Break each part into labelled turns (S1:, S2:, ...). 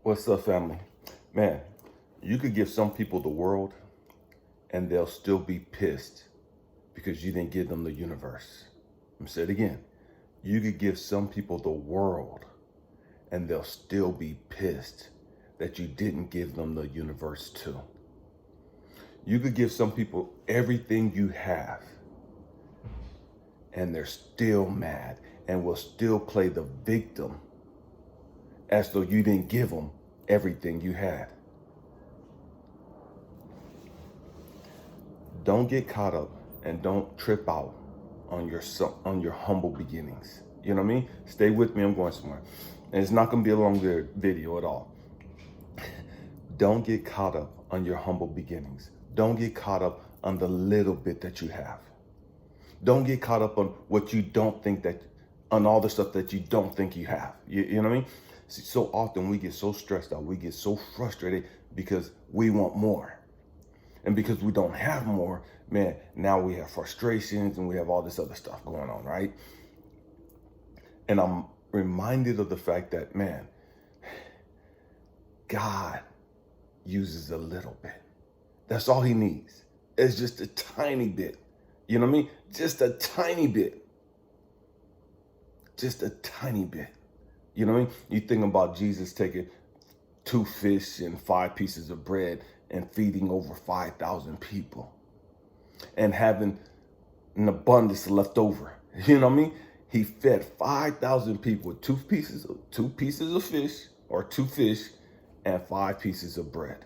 S1: What's up, family? Man, you could give some people the world and they'll still be pissed because you didn't give them the universe. I'm saying it again. You could give some people the world and they'll still be pissed that you didn't give them the universe too. You could give some people everything you have and they're still mad and will still play the victim as though you didn't give them everything you had. Don't get caught up and don't trip out on your humble beginnings. You know what I mean? Stay with me, I'm going somewhere. And it's not gonna be a long video at all. Don't get caught up on your humble beginnings. Don't get caught up on the little bit that you have. Don't get caught up on what you don't think on all the stuff that you don't think you have. You know what I mean? See, so often we get so stressed out, we get so frustrated because we want more. And because we don't have more, man, now we have frustrations and we have all this other stuff going on, right? And I'm reminded of the fact that, man, God uses a little bit. That's all he needs. It's just a tiny bit. You know what I mean? Just a tiny bit. Just a tiny bit. You know what I mean? You think about Jesus taking 2 fish and 5 pieces of bread and feeding over 5,000 people and having an abundance left over. You know what I mean? He fed 5,000 people with 2 pieces of fish or 2 fish and 5 pieces of bread.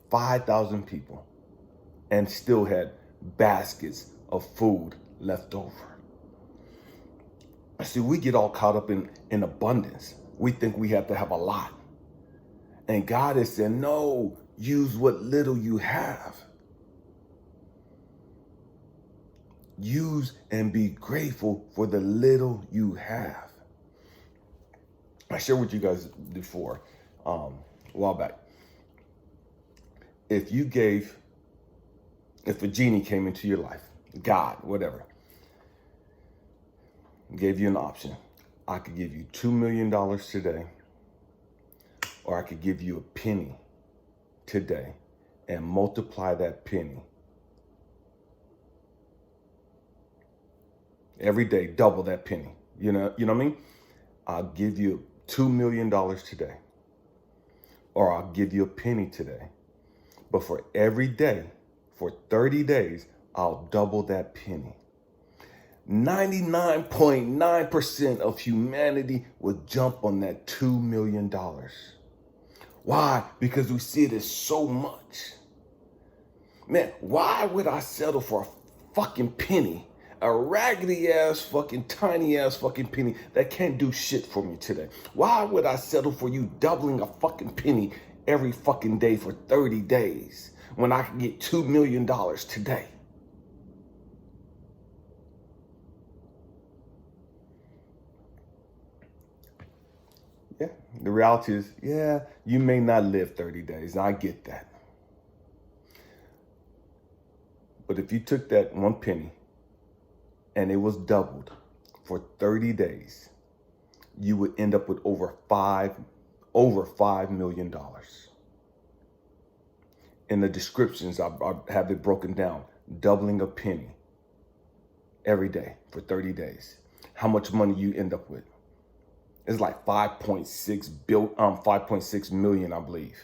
S1: 5,000 people and still had baskets of food left over. See, we get all caught up in abundance. We think we have to have a lot. And God is saying, no, use what little you have. Use and be grateful for the little you have. I shared with you guys before, a while back. If a genie came into your life, God, whatever, gave you an option. I could give you $2 million today, or I could give you a penny today and multiply that penny. Every day, double that penny. You know what I mean? I'll give you $2 million today, or I'll give you a penny today. But for every day, for 30 days, I'll double that penny. 99.9% of humanity would jump on that $2 million. Why? Because we see it as so much. Man, why would I settle for a fucking penny? A raggedy ass fucking tiny ass fucking penny that can't do shit for me today. Why would I settle for you doubling a fucking penny every fucking day for 30 days when I can get $2 million today? Yeah, the reality is, yeah, you may not live 30 days. I get that. But if you took that one penny and it was doubled for 30 days, you would end up with over $5 million. In the descriptions, I have it broken down. Doubling a penny every day for 30 days. How much money you end up with? It's like 5.6 million, I believe.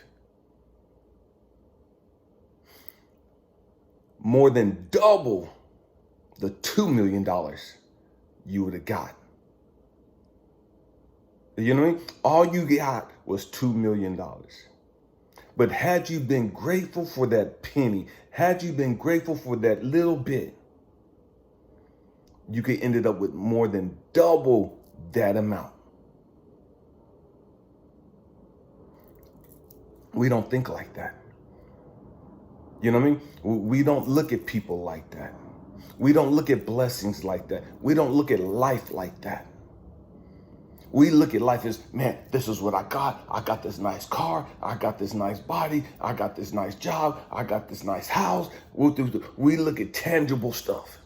S1: More than double the $2 million you would have got. You know what I mean? All you got was $2 million. But had you been grateful for that penny, had you been grateful for that little bit, you could ended up with more than double that amount. We don't think like that. You know what I mean? We don't look at people like that. We don't look at blessings like that. We don't look at life like that. We look at life as, man, this is what I got. I got this nice car. I got this nice body. I got this nice job. I got this nice house. We look at tangible stuff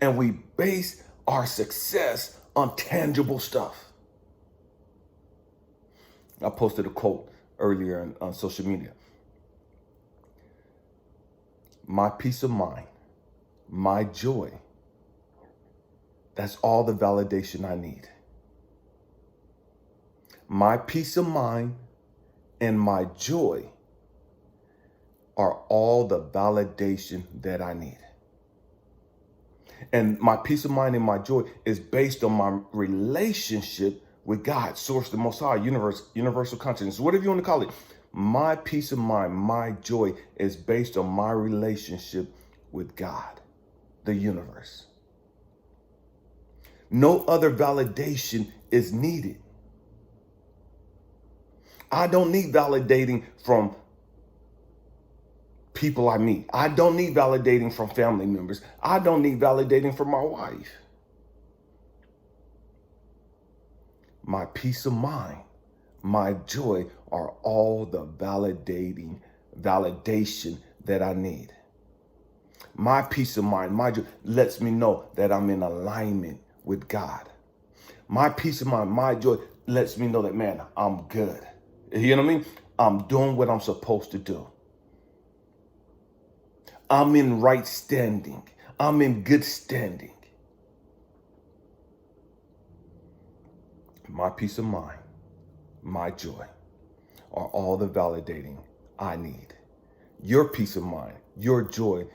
S1: and we base our success on tangible stuff. I posted a quote earlier on social media. My peace of mind, my joy, that's all the validation I need. My peace of mind and my joy are all the validation that I need. And my peace of mind and my joy is based on my relationship with God, source, the Most High, universe, universal consciousness, whatever you want to call it. My peace of mind, my joy is based on my relationship with God, the universe. No other validation is needed. I don't need validating from people I meet. I don't need validating from family members. I don't need validating from my wife. My peace of mind, my joy are all the validation that I need. My peace of mind, my joy lets me know that I'm in alignment with God. My peace of mind, my joy lets me know that, man, I'm good. You know what I mean? I'm doing what I'm supposed to do. I'm in right standing. I'm in good standing. My peace of mind, my joy are all the validating I need. Your peace of mind, your joy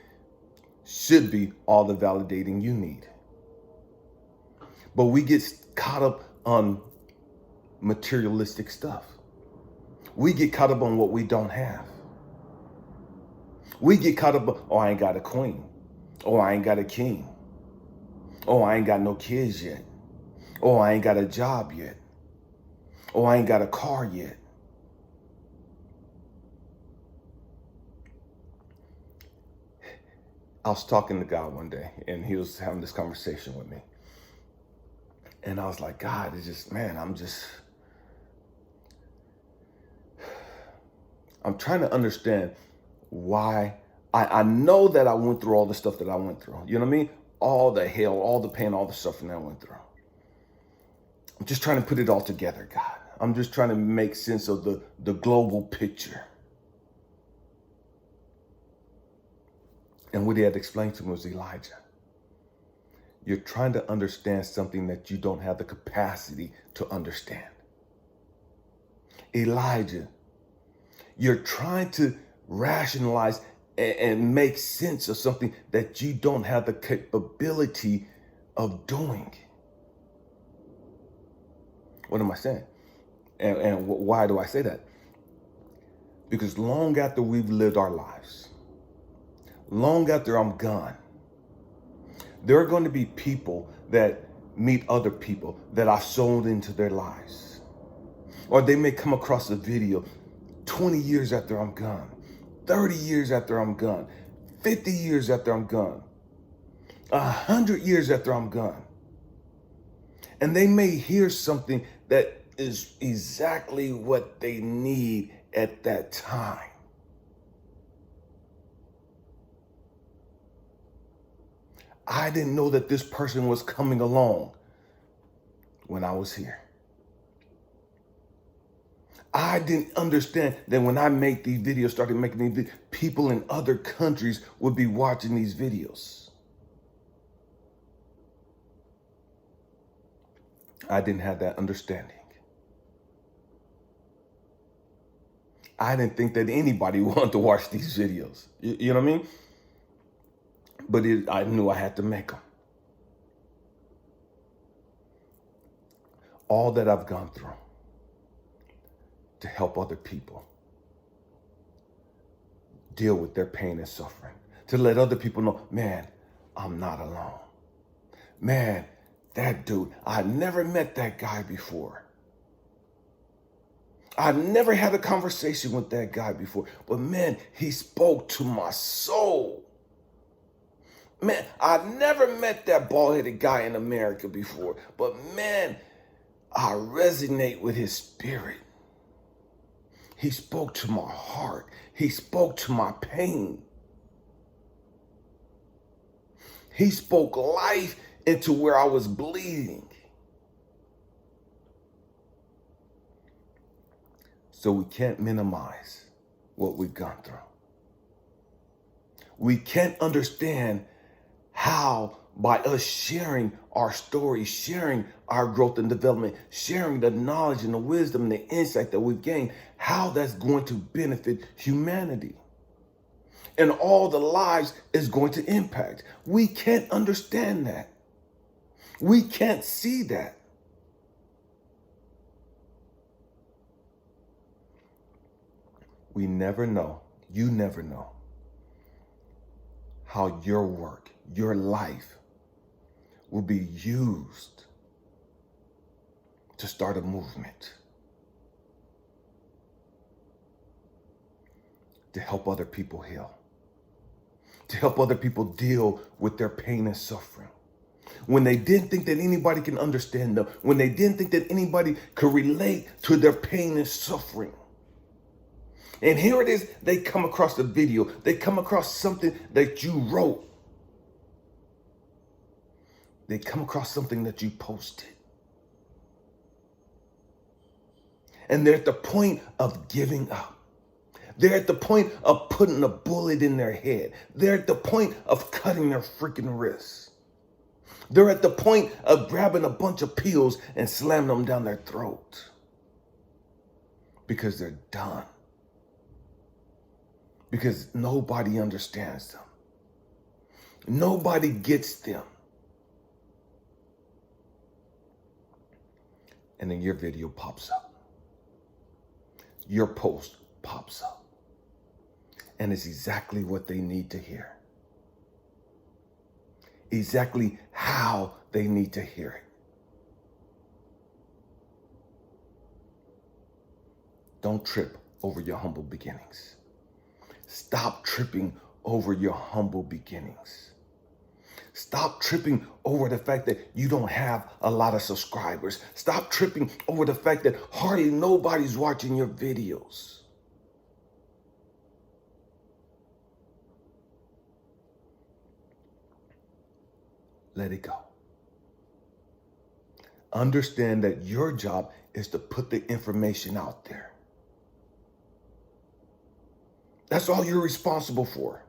S1: should be all the validating you need. But we get caught up on materialistic stuff. We get caught up on what we don't have. We get caught up on, oh, I ain't got a queen. Oh, I ain't got a king. Oh, I ain't got no kids yet. Oh, I ain't got a job yet. Oh, I ain't got a car yet. I was talking to God one day, and he was having this conversation with me. And I was like, God, it's just, man, I'm trying to understand why. I know that I went through all the stuff that I went through. You know what I mean? All the hell, all the pain, all the suffering that I went through. I'm just trying to put it all together, God. I'm just trying to make sense of the global picture. And what he had explained to me was, Elijah, you're trying to understand something that you don't have the capacity to understand. Elijah, you're trying to rationalize and make sense of something that you don't have the capability of doing. What am I saying? And why do I say that? Because long after we've lived our lives, long after I'm gone, there are going to be people that meet other people that I've sold into their lives. Or they may come across a video 20 years after I'm gone, 30 years after I'm gone, 50 years after I'm gone, 100 years after I'm gone. And they may hear something that is exactly what they need at that time. I didn't know that this person was coming along when I was here. I didn't understand that when I make these videos, started making these videos, people in other countries would be watching these videos. I didn't have that understanding. I didn't think that anybody wanted to watch these videos. You know what I mean? But I knew I had to make them. All that I've gone through to help other people deal with their pain and suffering, to let other people know, man, I'm not alone. Man, that dude, I never met that guy before. I never had a conversation with that guy before, but man, he spoke to my soul. Man, I never met that bald-headed guy in America before, but man, I resonate with his spirit. He spoke to my heart. He spoke to my pain. He spoke life into where I was bleeding. So we can't minimize what we've gone through. We can't understand how by us sharing our story, sharing our growth and development, sharing the knowledge and the wisdom and the insight that we've gained, how that's going to benefit humanity and all the lives it's going to impact. We can't understand that. We can't see that. We never know. You never know how your work, your life will be used to start a movement, to help other people heal, to help other people deal with their pain and suffering. When they didn't think that anybody can understand them, when they didn't think that anybody could relate to their pain and suffering. And here it is, they come across a video, they come across something that you wrote. They come across something that you posted. And they're at the point of giving up. They're at the point of putting a bullet in their head. They're at the point of cutting their freaking wrists. They're at the point of grabbing a bunch of pills and slamming them down their throat. Because they're done. Because nobody understands them. Nobody gets them. And then your video pops up. Your post pops up. And it's exactly what they need to hear. Exactly how they need to hear it. Don't trip over your humble beginnings. Stop tripping over your humble beginnings. Stop tripping over the fact that you don't have a lot of subscribers. Stop tripping over the fact that hardly nobody's watching your videos. Let it go. Understand that your job is to put the information out there. That's all you're responsible for.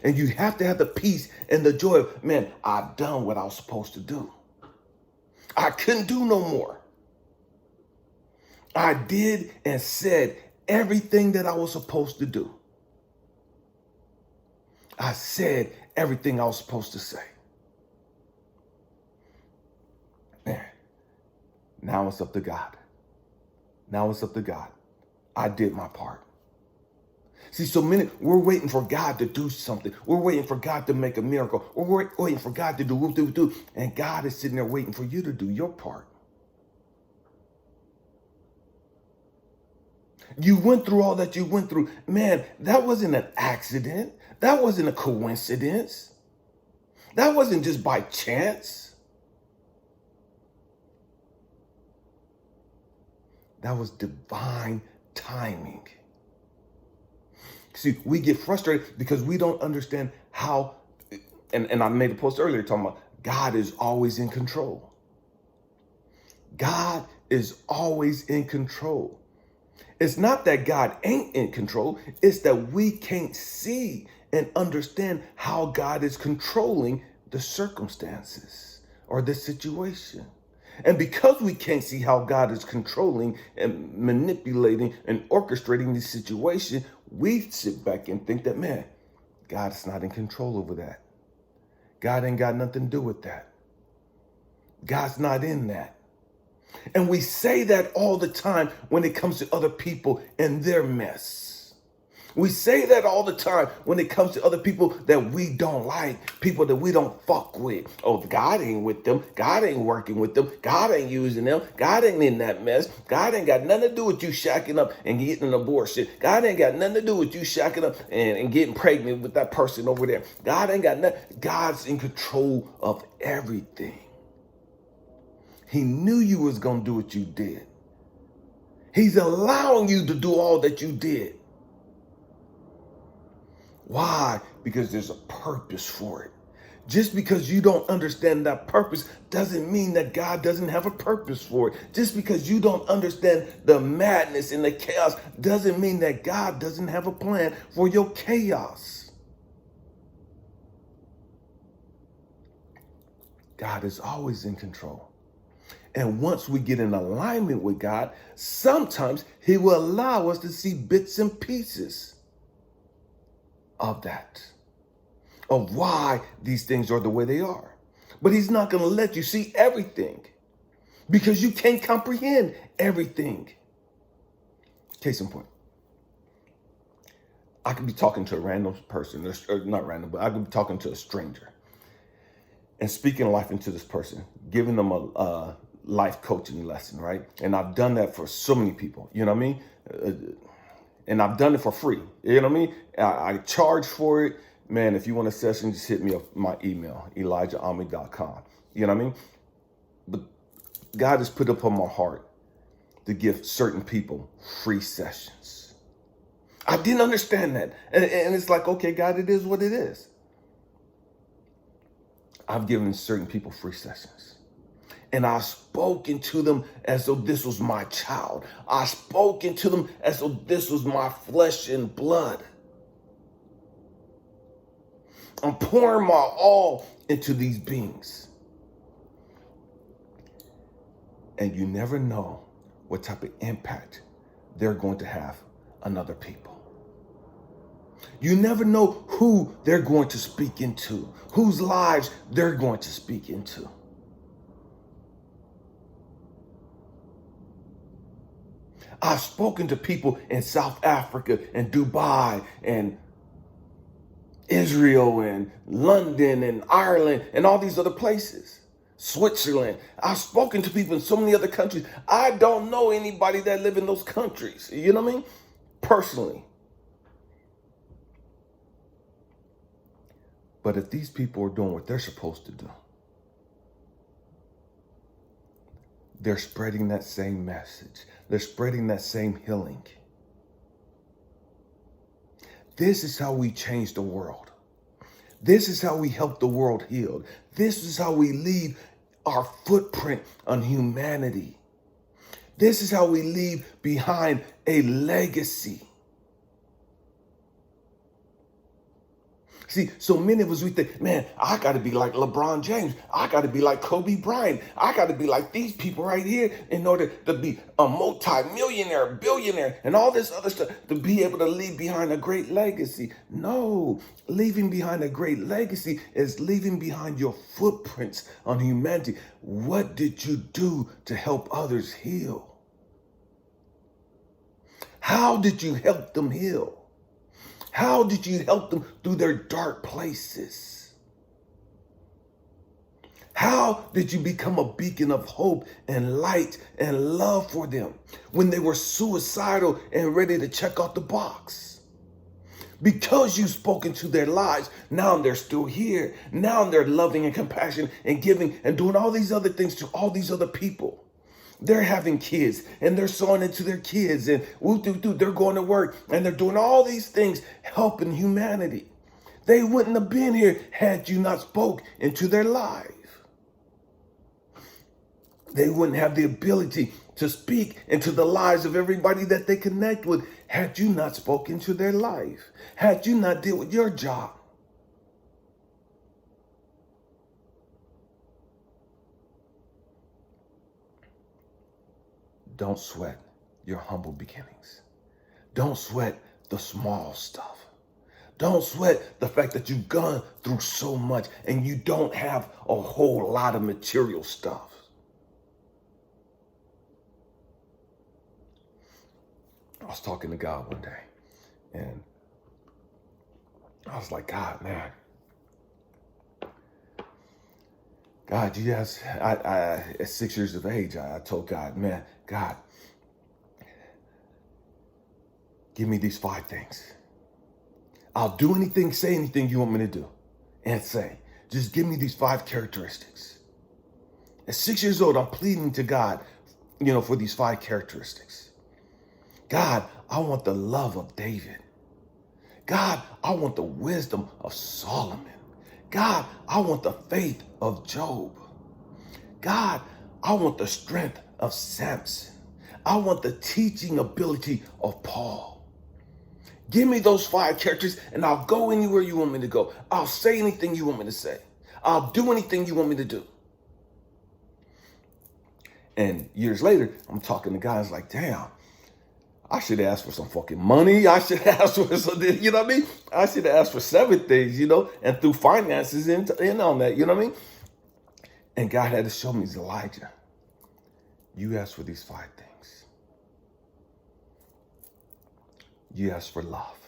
S1: And you have to have the peace and the joy of, man, I've done what I was supposed to do. I couldn't do no more. I did and said everything that I was supposed to do. I said everything I was supposed to say. Man, now it's up to God. Now it's up to God. I did my part. See, so many, we're waiting for God to do something. We're waiting for God to make a miracle. We're waiting for God to do. And God is sitting there waiting for you to do your part. You went through all that you went through. Man, that wasn't an accident. That wasn't a coincidence. That wasn't just by chance. That was divine timing. See, we get frustrated because we don't understand how, and I made a post earlier talking about God is always in control. God is always in control. It's not that God ain't in control. It's that we can't see and understand how God is controlling the circumstances or the situation. And because we can't see how God is controlling and manipulating and orchestrating the situation, we sit back and think that, man, God is not in control over that. God ain't got nothing to do with that. God's not in that. And we say that all the time when it comes to other people and their mess. We say that all the time when it comes to other people that we don't like, people that we don't fuck with. Oh, God ain't with them. God ain't working with them. God ain't using them. God ain't in that mess. God ain't got nothing to do with you shacking up and getting an abortion. God ain't got nothing to do with you shacking up and getting pregnant with that person over there. God ain't got nothing. God's in control of everything. He knew you was going to do what you did. He's allowing you to do all that you did. Why? Because there's a purpose for it. Just because you don't understand that purpose doesn't mean that God doesn't have a purpose for it. Just because you don't understand the madness and the chaos doesn't mean that God doesn't have a plan for your chaos. God is always in control. And once we get in alignment with God, sometimes he will allow us to see bits and pieces of that, of why these things are the way they are. But he's not going to let you see everything because you can't comprehend everything. Case in point, I could be talking to a random person, or not random, but I could be talking to a stranger and speaking life into this person, giving them a life coaching lesson, right? And I've done that for so many people, you know what I mean? And I've done it for free, you know what I mean? I charge for it. Man, if you want a session, just hit me up my email, ElijahAmmi.com. You know what I mean? But God has put upon my heart to give certain people free sessions. I didn't understand that. And it's like, okay, God, it is what it is. I've given certain people free sessions. And I've spoken to them as though this was my child. I've spoken to them as though this was my flesh and blood. I'm pouring my all into these beings. And you never know what type of impact they're going to have on other people. You never know who they're going to speak into, whose lives they're going to speak into. I've spoken to people in South Africa and Dubai and Israel and London and Ireland and all these other places. Switzerland. I've spoken to people in so many other countries. I don't know anybody that live in those countries. You know what I mean? Personally. But if these people are doing what they're supposed to do, they're spreading that same message. They're spreading that same healing. This is how we change the world. This is how we help the world heal. This is how we leave our footprint on humanity. This is how we leave behind a legacy. See, so many of us, we think, man, I got to be like LeBron James. I got to be like Kobe Bryant. I got to be like these people right here in order to be a multi-millionaire, billionaire, and all this other stuff, to be able to leave behind a great legacy. No, leaving behind a great legacy is leaving behind your footprints on humanity. What did you do to help others heal? How did you help them heal? How did you help them through their dark places? How did you become a beacon of hope and light and love for them when they were suicidal and ready to check off the box? Because you've spoken to their lives, now they're still here. Now they're loving and compassionate and giving and doing all these other things to all these other people. They're having kids and they're sowing into their kids and they're going to work and they're doing all these things helping humanity. They wouldn't have been here had you not spoke into their life. They wouldn't have the ability to speak into the lives of everybody that they connect with had you not spoken into their life, had you not dealt with your job. Don't sweat your humble beginnings. Don't sweat the small stuff. Don't sweat the fact that you've gone through so much and you don't have a whole lot of material stuff. I was talking to God one day and I was like, God, man. God, you guys, at 6 years of age, I told God, man, God, give me these 5 things. I'll do anything, say anything you want me to do and say. Just give me these 5 characteristics. At 6 years old, I'm pleading to God, for these 5 characteristics. God, I want the love of David. God, I want the wisdom of Solomon. God, I want the faith of Job. God, I want the strength of Samson. I want the teaching ability of Paul. Give me those 5 characters and I'll go anywhere you want me to go. I'll say anything you want me to say. I'll do anything you want me to do. And years later, I'm talking to guys like, damn, I should ask for some fucking money. I should ask for something, you know what I mean? I should ask for 7 things, and through finances in on that, you know what I mean? And God had to show me, Elijah, you asked for these 5 things. You asked for love.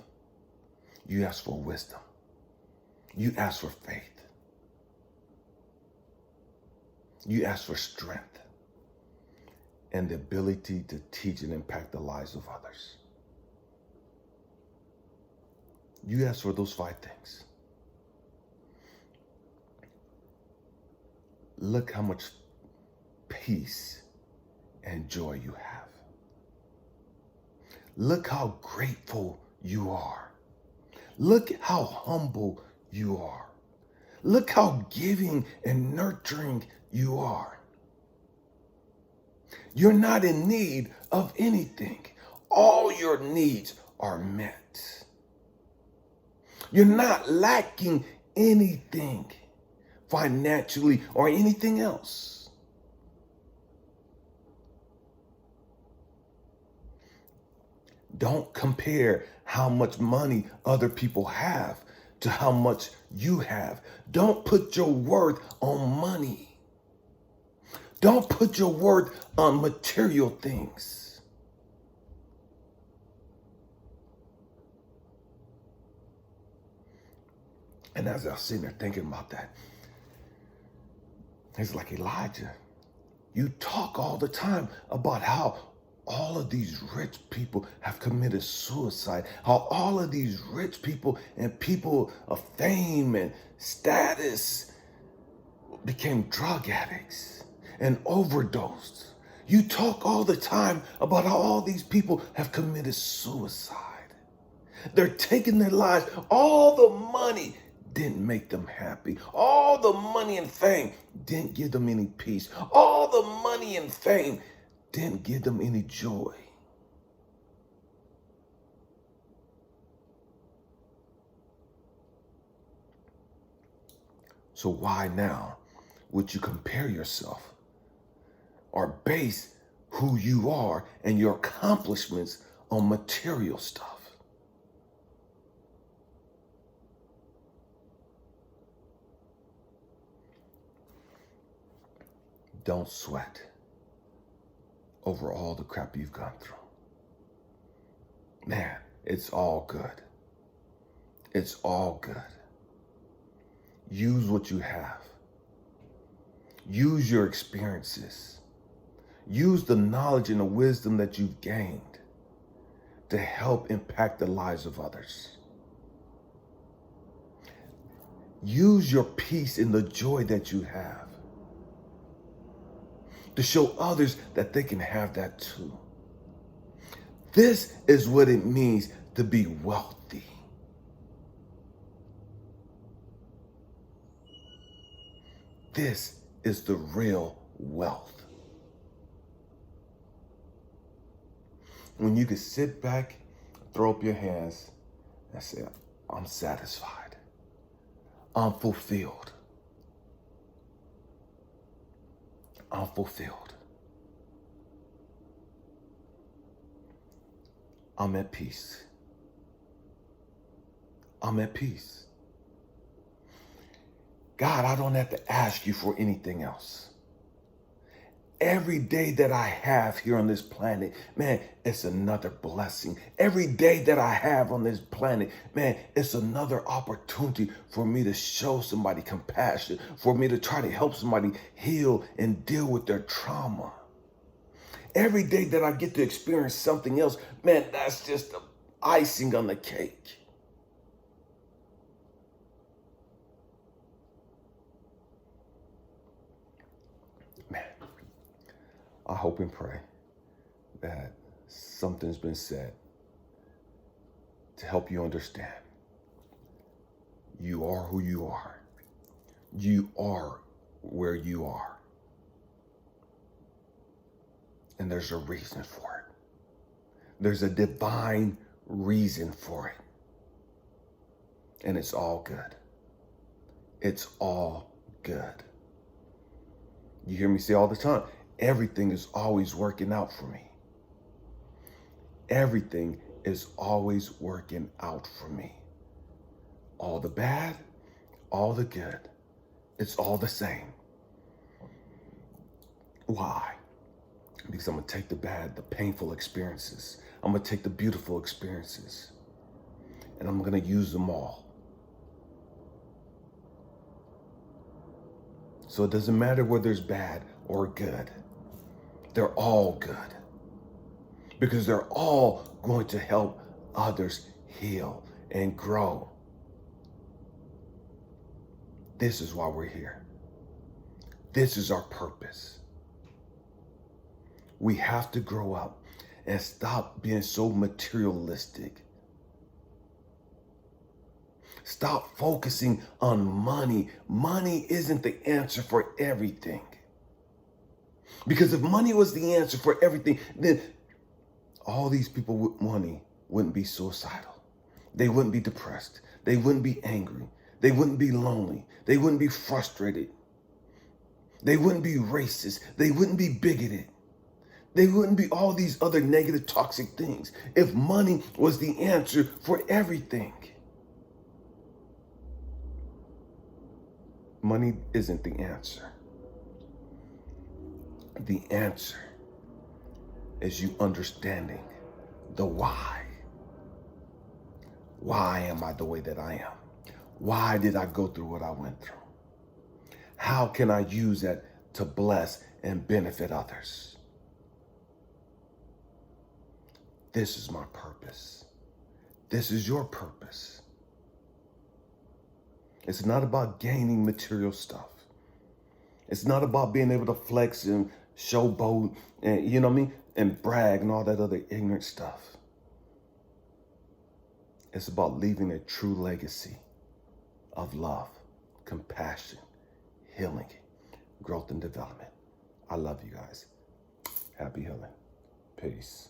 S1: You asked for wisdom. You asked for faith. You asked for strength and the ability to teach and impact the lives of others. You asked for those 5 things. Look how much peace and joy you have. Look how grateful you are. Look how humble you are. Look how giving and nurturing you are. You're not in need of anything. All your needs are met. You're not lacking anything financially or anything else. Don't compare how much money other people have to how much you have. Don't put your worth on money. Don't put your worth on material things. And as I was sitting there thinking about that, it's like, Elijah, you talk all the time about how all of these rich people have committed suicide, how all of these rich people and people of fame and status became drug addicts and overdosed. You talk all the time about how all these people have committed suicide. They're taking their lives. All the money didn't make them happy. All the money and fame didn't give them any peace. All the money and fame didn't give them any joy. So why now would you compare yourself or base who you are and your accomplishments on material stuff? Don't sweat over all the crap you've gone through. Man, it's all good. It's all good. Use what you have. Use your experiences. Use the knowledge and the wisdom that you've gained to help impact the lives of others. Use your peace and the joy that you have to show others that they can have that too. This is what it means to be wealthy. This is the real wealth. When you can sit back, throw up your hands, and say, I'm satisfied. I'm fulfilled. I'm fulfilled. I'm at peace. I'm at peace. God, I don't have to ask you for anything else. Every day that I have here on this planet, man, it's another blessing. Every day that I have on this planet, man, it's another opportunity for me to show somebody compassion, for me to try to help somebody heal and deal with their trauma. Every day that I get to experience something else, man, that's just the icing on the cake. Man, I hope and pray that something's been said to help you understand you are who you are You are where you are. And there's a reason for it. There's a divine reason for it. And it's all good. It's all good. You hear me say all the time, everything is always working out for me. Everything is always working out for me. All the bad, all the good. It's all the same. Why? Because I'm going to take the bad, the painful experiences. I'm going to take the beautiful experiences. And I'm going to use them all. So it doesn't matter whether it's bad or good. They're all good. Because they're all going to help others heal and grow. This is why we're here. This is our purpose. We have to grow up and stop being so materialistic. Stop focusing on money. Money isn't the answer for everything. Because if money was the answer for everything, then all these people with money wouldn't be suicidal. They wouldn't be depressed. They wouldn't be angry. They wouldn't be lonely. They wouldn't be frustrated. They wouldn't be racist. They wouldn't be bigoted. They wouldn't be all these other negative, toxic things if money was the answer for everything. Money isn't the answer. The answer is you understanding the why. Why am I the way that I am? Why did I go through what I went through? How can I use that to bless and benefit others? This is my purpose. This is your purpose. It's not about gaining material stuff. It's not about being able to flex and showboat and, you know what I mean, and brag and all that other ignorant stuff. It's about leaving a true legacy of love, compassion, healing, growth, and development. I love you guys. Happy healing. Peace.